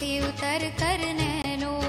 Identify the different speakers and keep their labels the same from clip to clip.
Speaker 1: से उतर कर नैनों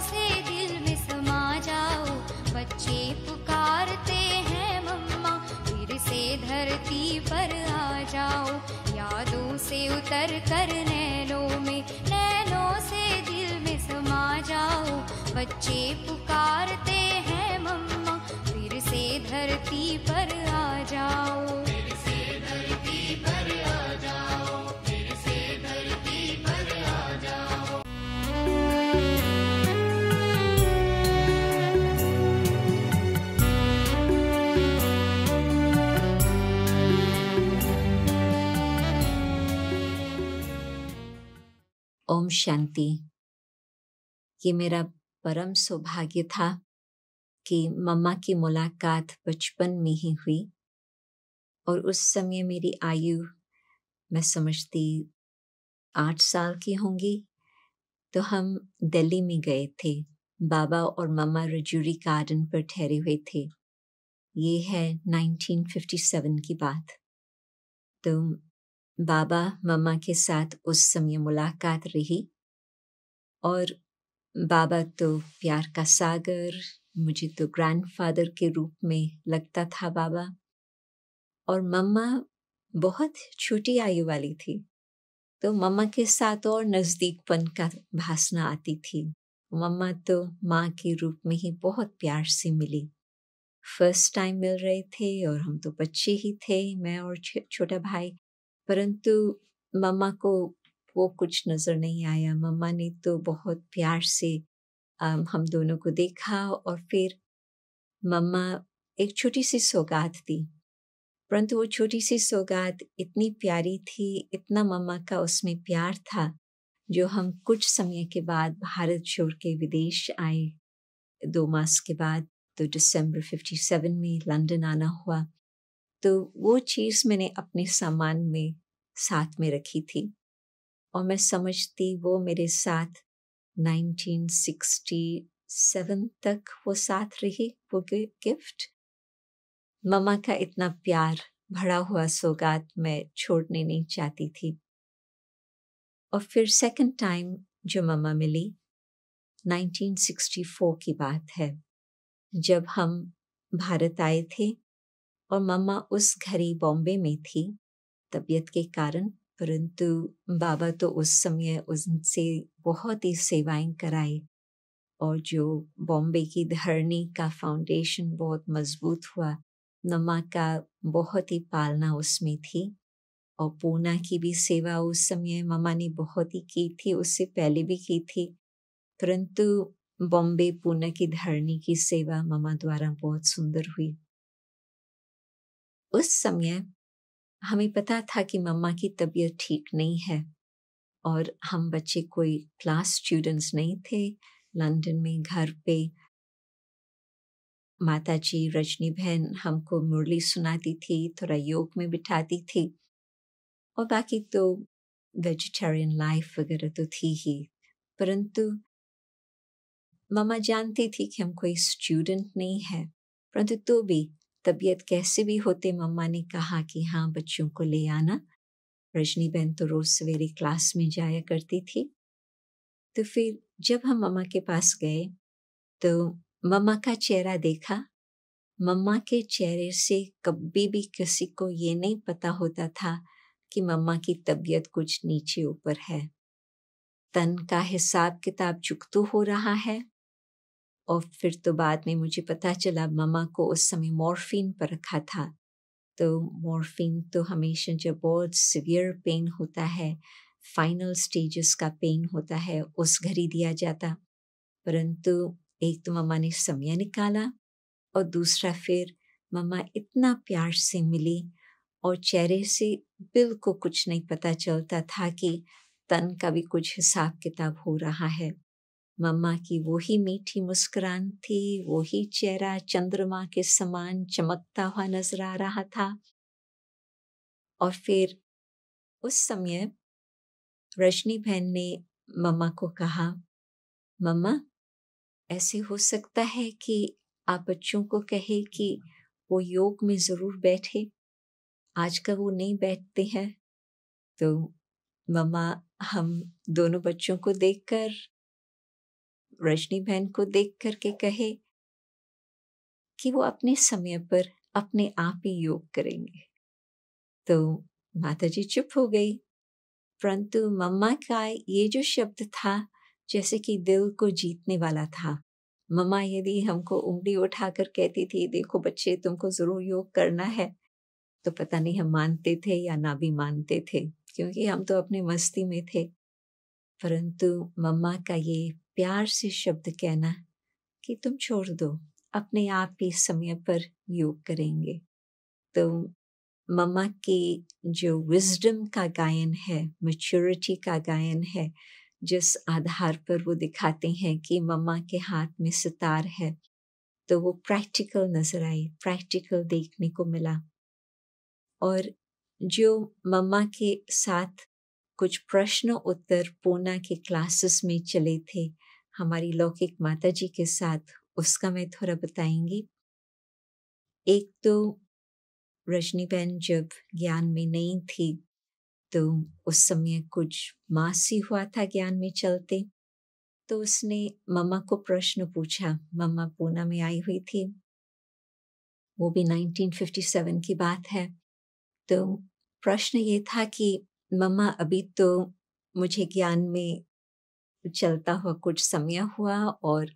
Speaker 1: से दिल में समा जाओ। बच्चे पुकारते हैं मम्मा, फिर से धरती पर आ जाओ। यादों से उतर कर नैनों से दिल में समा जाओ। बच्चे पुकारते हैं मम्मा, फिर से धरती पर आ जाओ। फिर से धरती पर आ जाओ, फिर से धरती पर आ जाओ।
Speaker 2: ओम शांति। ये मेरा परम सौभाग्य था कि मम्मा की मुलाकात बचपन में ही हुई, और उस समय मेरी आयु मैं समझती 8 साल की होंगी। तो हम दिल्ली में गए थे, बाबा और मम्मा रजूरी गार्डन पर ठहरे हुए थे। ये है 1957 की बात। तो बाबा मम्मा के साथ उस समय मुलाकात रही, और बाबा तो प्यार का सागर, मुझे तो ग्रैंडफादर के रूप में लगता था बाबा। और मम्मा बहुत छोटी आयु वाली थी, तो मम्मा के साथ और नज़दीकपन का भासना आती थी। मम्मा तो माँ के रूप में ही बहुत प्यार से मिली। फर्स्ट टाइम मिल रहे थे और हम तो बच्चे ही थे, मैं और छोटा भाई। परंतु मम्मा को वो कुछ नज़र नहीं आया। मम्मा ने तो बहुत प्यार से हम दोनों को देखा, और फिर मम्मा एक छोटी सी सौगात दी। परंतु वो छोटी सी सौगात इतनी प्यारी थी, इतना मम्मा का उसमें प्यार था, जो हम कुछ समय के बाद भारत छोड़ के विदेश आए। 2 मास के बाद, तो दिसंबर 57 में लंदन आना हुआ। तो वो चीज़ मैंने अपने सामान में साथ में रखी थी, और मैं समझती वो मेरे साथ 1967 तक वो साथ रही, वो गिफ्ट। मम्मा का इतना प्यार भरा हुआ सौगात मैं छोड़ने नहीं चाहती थी। और फिर सेकंड टाइम जो मम्मा मिली, 1964 की बात है, जब हम भारत आए थे, और मम्मा उस घड़ी बॉम्बे में थी तबीयत के कारण। परंतु बाबा तो उस समय उनसे बहुत ही सेवाएं कराई, और जो बॉम्बे की धरनी का फाउंडेशन बहुत मजबूत हुआ। मम्मा का बहुत ही पालना उसमें थी, और पूना की भी सेवा उस समय मम्मा ने बहुत ही की थी, उससे पहले भी की थी। परंतु बॉम्बे पूना की धरनी की सेवा मम्मा द्वारा बहुत सुंदर हुई। उस समय हमें पता था कि मम्मा की तबीयत ठीक नहीं है, और हम बच्चे कोई क्लास स्टूडेंट्स नहीं थे। लंदन में घर पे माता जी रजनी बहन हमको मुरली सुनाती थी, थोड़ा योग में बिठाती थी, और बाकी तो वेजिटेरियन लाइफ वगैरह तो थी ही। परंतु मम्मा जानती थी कि हम कोई स्टूडेंट नहीं है, परंतु तो भी तबीयत कैसे भी होते, मम्मा ने कहा कि हाँ, बच्चों को ले आना। रजनी बहन तो रोज सवेरे क्लास में जाया करती थी। तो फिर जब हम मम्मा के पास गए, तो मम्मा का चेहरा देखा। मम्मा के चेहरे से कभी भी किसी को ये नहीं पता होता था कि मम्मा की तबीयत कुछ नीचे ऊपर है। तन का हिसाब किताब चुकतू हो रहा है। और फिर तो बाद में मुझे पता चला मम्मा को उस समय मॉर्फिन पर रखा था। तो मॉर्फिन तो हमेशा जब बहुत सीवियर पेन होता है, फाइनल स्टेजेस का पेन होता है, उस घड़ी दिया जाता। परंतु एक तो मम्मा ने समय निकाला, और दूसरा फिर मम्मा इतना प्यार से मिली, और चेहरे से बिल्कुल कुछ नहीं पता चलता था कि तन का भी कुछ हिसाब किताब हो रहा है। मम्मा की वही मीठी मुस्कुरान थी, वही चेहरा चंद्रमा के समान चमकता हुआ नजर आ रहा था। और फिर उस समय रजनी बहन ने मम्मा को कहा, मम्मा, ऐसे हो सकता है कि आप बच्चों को कहे कि वो योग में जरूर बैठे, आजकल वो नहीं बैठते हैं। तो मम्मा हम दोनों बच्चों को देखकर, रजनी बहन को देख करके कहे कि वो अपने समय पर अपने आप ही योग करेंगे। तो माताजी चुप हो गई, परंतु मम्मा का ये जो शब्द था जैसे कि दिल को जीतने वाला था। मम्मा यदि हमको उंगली उठाकर कहती थी, देखो बच्चे तुमको जरूर योग करना है, तो पता नहीं हम मानते थे या ना भी मानते थे, क्योंकि हम तो अपने मस्ती में थे। परंतु मम्मा का ये प्यार से शब्द कहना कि तुम छोड़ दो, अपने आप ही समय पर योग करेंगे। तो मम्मा की जो विजडम का गायन है, मैच्योरिटी का गायन है, जिस आधार पर वो दिखाते हैं कि मम्मा के हाथ में सितार है, तो वो प्रैक्टिकल नजर आई, प्रैक्टिकल देखने को मिला। और जो मम्मा के साथ कुछ प्रश्न उत्तर पूना के क्लासेस में चले थे हमारी लौकिक माता जी के साथ, उसका मैं थोड़ा बताएंगी। एक तो रजनी बहन जब ज्ञान में नहीं थी, तो उस समय कुछ मास ही हुआ था ज्ञान में चलते, तो उसने मम्मा को प्रश्न पूछा। मम्मा पूना में आई हुई थी, वो भी 1957 की बात है। तो प्रश्न ये था कि मम्मा अभी तो मुझे ज्ञान में चलता हुआ कुछ समय हुआ और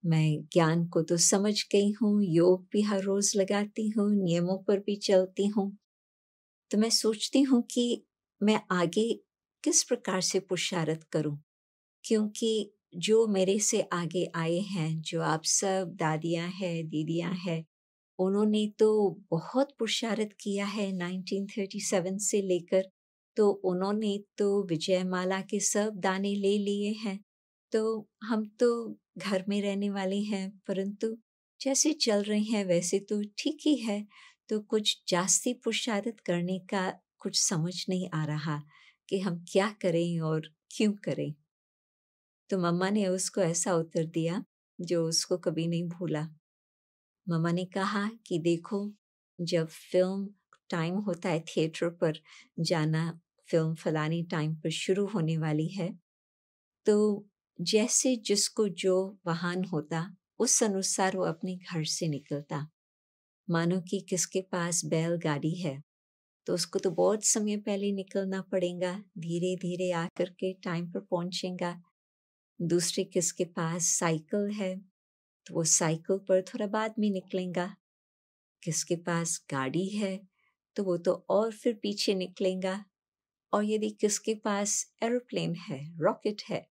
Speaker 2: मैं ज्ञान को तो समझ गई हूँ, योग भी हर रोज लगाती हूँ, नियमों पर भी चलती हूँ। तो मैं सोचती हूँ कि मैं आगे किस प्रकार से पुरुषार्थ करूँ, क्योंकि जो मेरे से आगे आए हैं, जो आप सब दादियाँ हैं, दीदियाँ हैं, उन्होंने तो बहुत पुरुषार्थ किया है 1937 से लेकर। तो उन्होंने तो विजयमाला के सब दाने ले लिए हैं। तो हम तो घर में रहने वाले हैं, परंतु जैसे चल रहे हैं वैसे तो ठीक ही है। तो कुछ जास्ती पुरुषार्थ करने का कुछ समझ नहीं आ रहा कि हम क्या करें और क्यों करें। तो मम्मा ने उसको ऐसा उत्तर दिया जो उसको कभी नहीं भूला। मम्मा ने कहा कि देखो, जब फिल्म टाइम होता है थिएटर पर जाना, फिल्म फलानी टाइम पर शुरू होने वाली है, तो जैसे जिसको जो वाहन होता उस अनुसार वो अपने घर से निकलता। मानो कि किसके पास बैलगाड़ी है तो उसको तो बहुत समय पहले निकलना पड़ेगा, धीरे धीरे आकर के टाइम पर पहुंचेगा। दूसरे किसके पास साइकिल है तो वो साइकिल पर थोड़ा बाद में निकलेगा। किसके पास गाड़ी है तो वो तो और फिर पीछे निकलेगा। और यदि किसके पास एरोप्लेन है, रॉकेट है,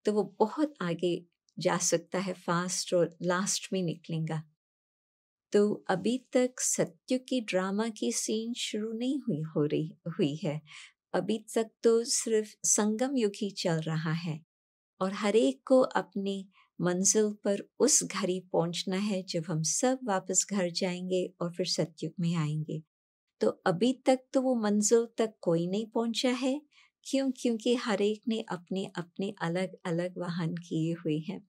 Speaker 2: तो वो बहुत आगे जा सकता है फास्ट और लास्ट में निकलेगा। तो अभी तक सत्य की ड्रामा की सीन शुरू नहीं हुई है। अभी तक तो सिर्फ संगम युग ही चल रहा है और हर एक को अपनी मंजिल पर उस घर ही पहुंचना है जब हम सब वापस घर जाएंगे और फिर सतयुग में आएंगे। तो अभी तक तो वो मंजिल तक कोई नहीं पहुंचा है। क्यों? क्योंकि हर एक ने अपने अपने अलग अलग वाहन किए हुए हैं।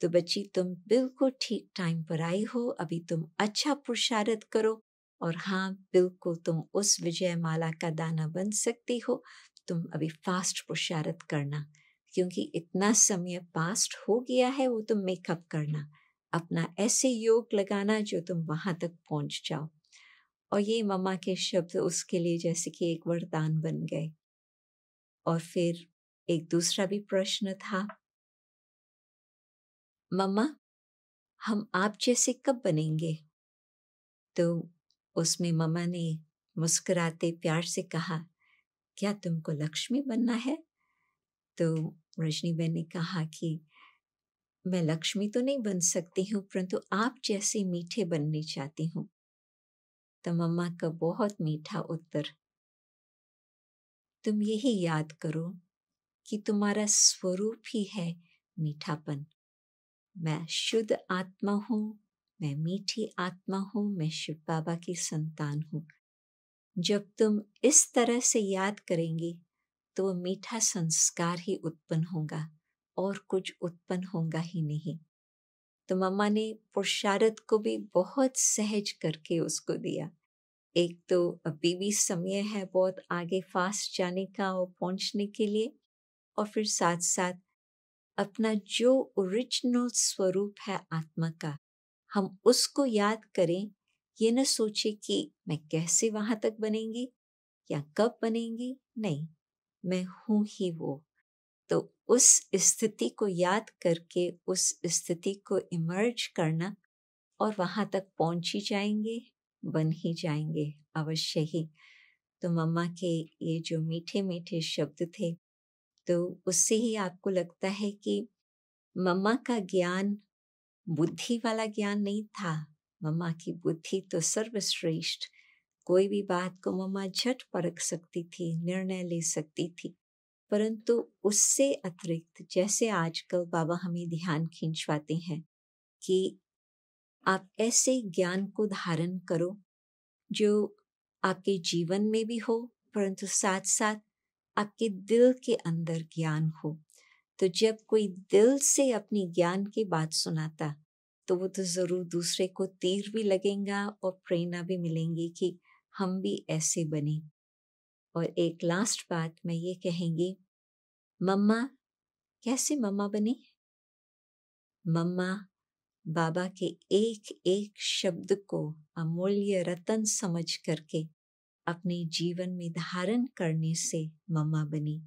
Speaker 2: तो बच्ची, तुम बिल्कुल ठीक टाइम पर आई हो। अभी तुम अच्छा पुरुषार्थ करो और हाँ, बिल्कुल तुम उस विजय माला का दाना बन सकती हो। तुम अभी फास्ट पुरुषार्थ करना, क्योंकि इतना समय पास्ट हो गया है, वो तुम मेकअप करना, अपना ऐसे योग लगाना जो तुम वहां तक पहुंच जाओ। और ये मम्मा के शब्द उसके लिए जैसे कि एक वरदान बन गए। और फिर एक दूसरा भी प्रश्न था, मम्मा हम आप जैसे कब बनेंगे? तो उसमें मम्मा ने मुस्कुराते प्यार से कहा, क्या तुमको लक्ष्मी बनना है? तो रजनी बहन ने कहा कि मैं लक्ष्मी तो नहीं बन सकती हूँ, परंतु आप जैसे मीठे बनने चाहती हूँ। तो मम्मा का बहुत मीठा उत्तर, तुम यही याद करो कि तुम्हारा स्वरूप ही है मीठापन। मैं शुद्ध आत्मा हूँ, मैं मीठी आत्मा हूँ, मैं शिव बाबा की संतान हूँ। जब तुम इस तरह से याद करेंगी तो वो मीठा संस्कार ही उत्पन्न होगा और कुछ उत्पन्न होगा ही नहीं। तो मम्मा ने पुरुषार्थ को भी बहुत सहज करके उसको दिया एक तो अभी भी समय है बहुत आगे फास्ट जाने का और पहुंचने के लिए, और फिर साथ साथ अपना जो ओरिजिनल स्वरूप है आत्मा का, हम उसको याद करें। ये न सोचे कि मैं कैसे वहां तक बनेंगी या कब बनेंगी, नहीं, मैं हूं ही वो। तो उस स्थिति को याद करके उस स्थिति को इमर्ज करना, और वहां तक पहुंच ही जाएंगे, बन ही जाएंगे अवश्य ही। तो मम्मा के ये जो मीठे मीठे शब्द थे, तो उससे ही आपको लगता है कि मम्मा का ज्ञान बुद्धि वाला ज्ञान नहीं था। मम्मा की बुद्धि तो सर्वश्रेष्ठ, कोई भी बात को मम्मा झट परख सकती थी, निर्णय ले सकती थी। परंतु उससे अतिरिक्त, जैसे आजकल बाबा हमें ध्यान खींचवाते हैं कि आप ऐसे ज्ञान को धारण करो जो आपके जीवन में भी हो, परंतु साथ साथ आपके दिल के अंदर ज्ञान हो। तो जब कोई दिल से अपनी ज्ञान की बात सुनाता, तो वो तो जरूर दूसरे को तीर भी लगेगा और प्रेरणा भी मिलेंगी कि हम भी ऐसे बने। और एक लास्ट बात मैं ये कहेंगी, मम्मा कैसे मम्मा बनी? मम्मा बाबा के एक एक शब्द को अमूल्य रतन समझ करके अपने जीवन में धारण करने से मम्मा बनी।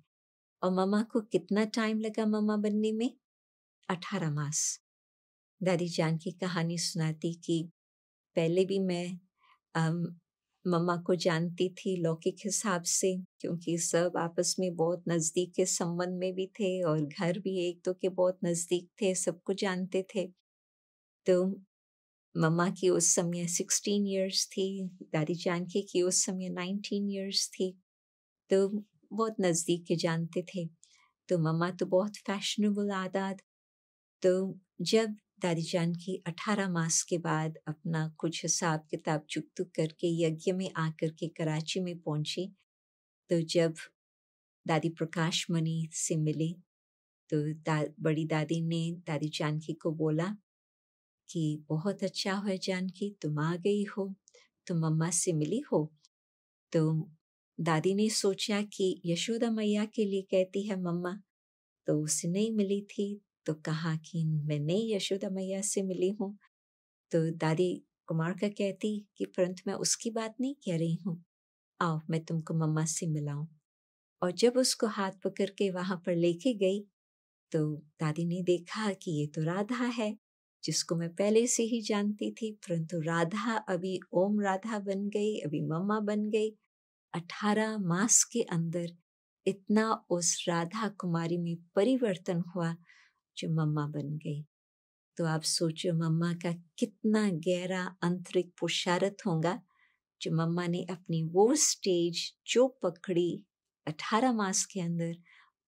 Speaker 2: और मम्मा को कितना टाइम लगा मम्मा बनने में? 18 मास। दादी जान की कहानी सुनाती कि पहले भी मैं मम्मा को जानती थी लौकिक हिसाब से, क्योंकि सब आपस में बहुत नज़दीक के संबंध में भी थे और घर भी एक दो के बहुत नज़दीक थे, सबको जानते थे। तो मम्मा की उस समय 16 इयर्स थी, दादी जानकी की उस समय 19 इयर्स थी, तो बहुत नज़दीक के जानते थे। तो मम्मा तो बहुत फैशनेबल आदाद। तो जब दादी जान की 18 मास के बाद अपना कुछ हिसाब किताब चुकतू करके यज्ञ में आकर के कराची में पहुंची, तो जब दादी प्रकाश मणि से मिली, तो बड़ी दादी ने दादी जानकी को बोला कि बहुत अच्छा हुआ जानकी, तुम आ गई हो, तुम मम्मा से मिली हो। तो दादी ने सोचा कि यशोदा मैया के लिए कहती है मम्मा, तो उससे नहीं मिली थी, तो कहा कि मैं नहीं यशोदा मैया से मिली हूँ। तो दादी कुमार का कहती कि परंतु मैं उसकी बात नहीं कह रही हूँ, आओ मैं तुमको मम्मा से मिलाऊं। और जब उसको हाथ पकड़ के वहां पर लेके गई, तो दादी ने देखा कि ये तो राधा है, जिसको मैं पहले से ही जानती थी, परंतु राधा अभी ओम राधा बन गई, अभी मम्मा बन गई। 18 मास के अंदर इतना उस राधा कुमारी में परिवर्तन हुआ जो मम्मा बन गई। तो आप सोचो मम्मा का कितना गहरा आंतरिक पुरुषार्थ होगा, जो मम्मा ने अपनी वो स्टेज जो पकड़ी 18 मास के अंदर,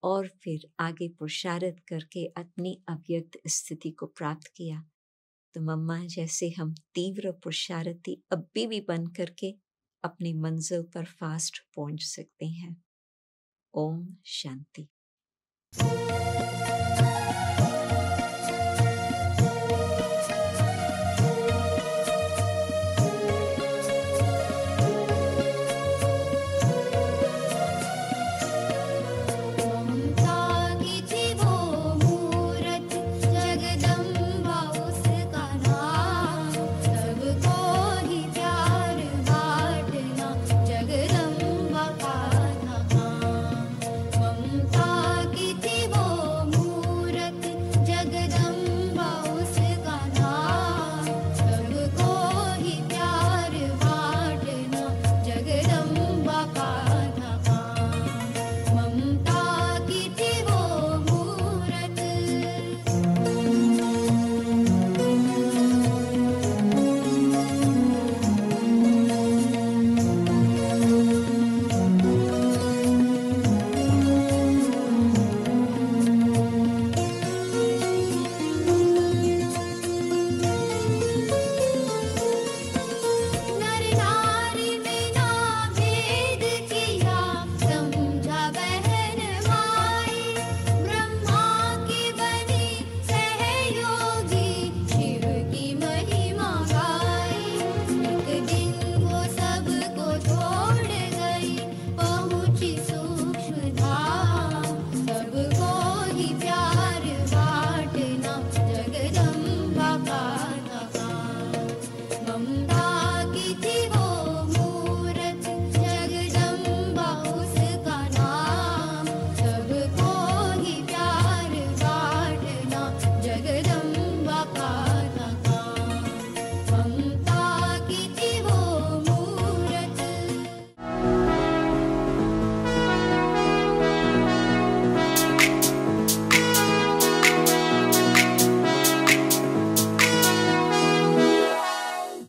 Speaker 2: और फिर आगे पुरुषार्थ करके अपनी अव्यक्त स्थिति को प्राप्त किया। तो मम्मा जैसे हम तीव्र पुरुषार्थी अभी भी बन करके अपनी मंजिल पर फास्ट पहुंच सकते हैं। ओम शांति।